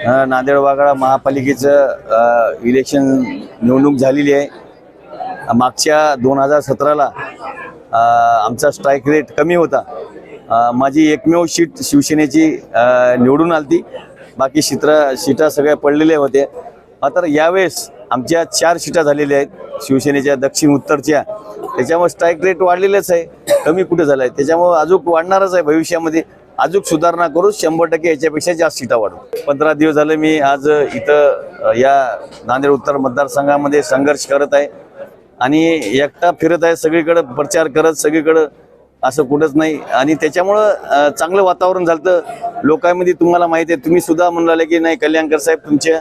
नांदेड वाघाळा महापालिकेचं इलेक्शन निवडणूक झालेली आहे। मागच्या 2017ला आमचा स्ट्राईक रेट कमी होता। माझी एकमेव सीट शिवसेनेची निवडून आलती, बाकी सीटा सगळ्या पडलेल्या होत्या। मात्र यावेळेस आमच्या 4 सीटा झालेल्या आहेत शिवसेनेच्या दक्षिण उत्तरच्या, त्याच्यामुळे स्ट्राईक रेट वाढलेलेच आहे, कमी कुठे झाला आहे। त्याच्यामुळे अजून वाढणारच आहे, भविष्यामध्ये अजून सुधारणा करू, 100% याच्यापेक्षा जास्त सीटा वाढू। 15 दिवस झाले मी आज इथं या नांदेड उत्तर मतदारसंघामध्ये संघर्ष करत आहे आणि एकटा फिरत आहे, सगळीकडे प्रचार करत, सगळीकडे असं कुठंच नाही। आणि त्याच्यामुळं चांगलं वातावरण झालं लोकांमध्ये। तुम्हाला माहिती आहे, तुम्ही सुद्धा म्हणाले की नाही कल्याणकर साहेब तुमच्या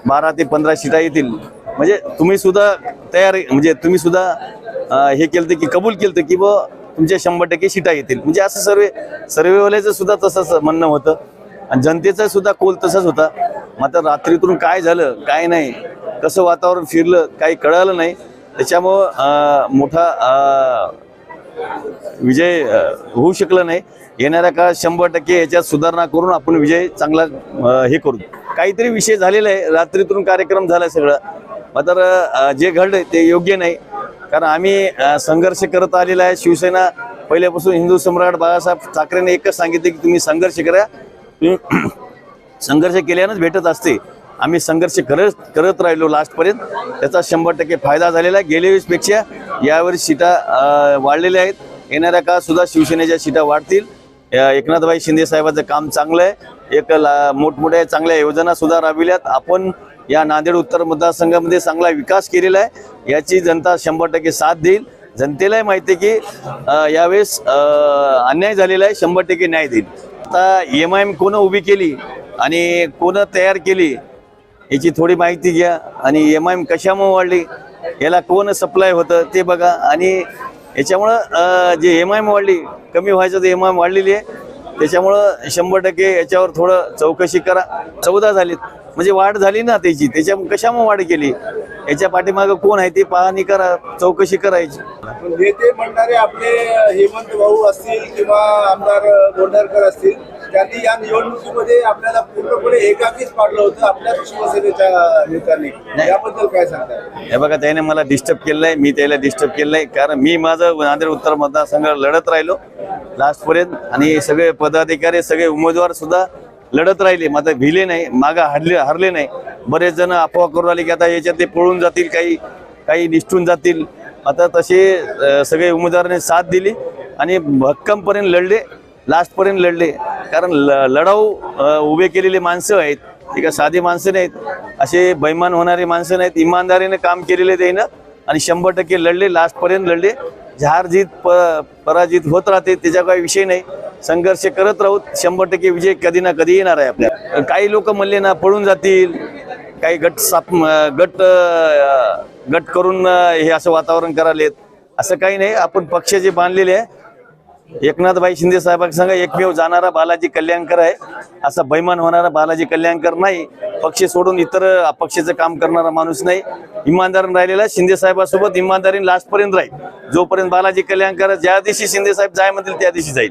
12 ते 15 सीटा येतील, म्हणजे तुम्ही सुद्धा तयार, म्हणजे तुम्ही सुद्धा हे केलं की कबूल केलं की व तुमच्या 100% सीटा येतील, म्हणजे असं सर्वेवाल्याचं सुद्धा तसंच म्हणणं होतं आणि जनतेचं सुद्धा कोल तसंच होता। मात्र रात्रीतून काय झालं काय नाही, कसं वातावरण फिरलं काही कळालं नाही। त्याच्यामुळं मोठा विजय होऊ शकला नाही। येणाऱ्या काळात 100% याच्यात सुधारणा करून आपण विजय चांगला हे करू। काहीतरी विषय झालेला आहे, रात्रीतून कार्यक्रम झाला सगळं, मात्र जे घडलं ते योग्य नाही। कारण आम्ही संघर्ष करत आलेला आहे। शिवसेना पहिल्यापासून हिंदू सम्राट बाळासाहेब ठाकरेंनी एकच सांगितले की तुम्ही संघर्ष करा, तुम्ही संघर्ष केल्यानंच भेटत असते। आम्ही संघर्ष करत राहिलो लास्टपर्यंत, त्याचा 100% फायदा झालेला आहे। गेल्या वेळेसपेक्षा यावेळी सीटा वाढलेल्या आहेत, येणाऱ्या काळात सुद्धा शिवसेनेच्या सीटा वाढतील। एकनाथभाई शिंदे साहेबांचं काम चांगलं आहे, एक मोठमोठ्या चांगल्या योजना सुद्धा राबविल्यात। आपण या नांदेड उत्तर मतदारसंघामध्ये चांगला विकास केलेला आहे, याची जनता 100% साथ देईल। जनतेलाही माहिती आहे की यावेळेस अन्याय झालेला आहे, 100% न्याय देईल। आता MIM कोण उभी केली आणि कोण तयार केली याची थोडी माहिती घ्या, आणि MIM कशामुळे वाढली, याला कोण सप्लाय होतं ते बघा। आणि याच्यामुळं जे MIM वाढली, कमी व्हायचं तर MIM वाढलेली आहे, त्याच्यामुळं 100% याच्यावर थोडं चौकशी करा। 14 झालीत म्हणजे वाढ झाली ना त्याची, त्याच्या कशामुळे वाढ केली, याच्या पाठीमागं कोण आहे ते पाहणी करा, चौकशी करायची। नेते म्हणणारे आपले हेमंत भाऊ असतील किंवा आमदार गोंढरकर असतील, त्यांनी या निवडणुकीमध्ये आपल्याला पूर्णपणे एकाकीच पाडलं होतं आपल्या शिवसेनेच्या नेत्यांनी, याबद्दल काय सांगताय? हे बघा, त्याने मला डिस्टर्ब केलं आहे, मी त्याला डिस्टर्ब केलं आहे, कारण मी माझं नांदेड उत्तर मतदारसंघ लढत राहिलो लास्टपर्यंत, आणि सगळे पदाधिकारी सगळे उमेदवार सुद्धा लढत राहिले, मात्र भिले नाही, मागं हरले नाही। बरेच जण अफवा करून राहिले की आता याच्यात ते पळून जातील, काही निष्ठून जातील। आता तसे सगळे उमेदवारांनी साथ दिली आणि भक्कमपर्यंत लढले, लास्टपर्यंत लढले। कारण लढाऊ उभे केलेले माणसं आहेत, ते का साधी माणसं नाहीत, असे बैमान होणारे माणसं नाहीत, इमानदारीने काम केलेले त्यानं आणि 100% लढले, लास्टपर्यंत लढले। हार जीत पराजित होत राहते, त्याचा काही विषय नाही, संघर्ष करत राहू, 100% विजय कधी ना कधी येणार आहे आपल्या। काही लोक म्हणले ना पळून जातील, काही गट करून हे असं वातावरण करालेत, असं काही नाही। आपण पक्ष जे बांधलेले आहे, एकनाथभाई शिंदे साहेबांसंग एकमेव जाणारा बालाजी कल्याणकर आहे, असा बैमान होणारा बालाजी कल्याणकर नाही। पक्ष सोडून इतर अपक्षाचं काम करणारा माणूस नाही, इमानदारीने राहिलेला शिंदे साहेबांसोबत इमानदारीने लास्टपर्यंत राहील। जोपर्यंत बालाजी कल्याणकर ज्या दिवशी शिंदे साहेब जाय म्हणतील त्या दिवशी जाईल।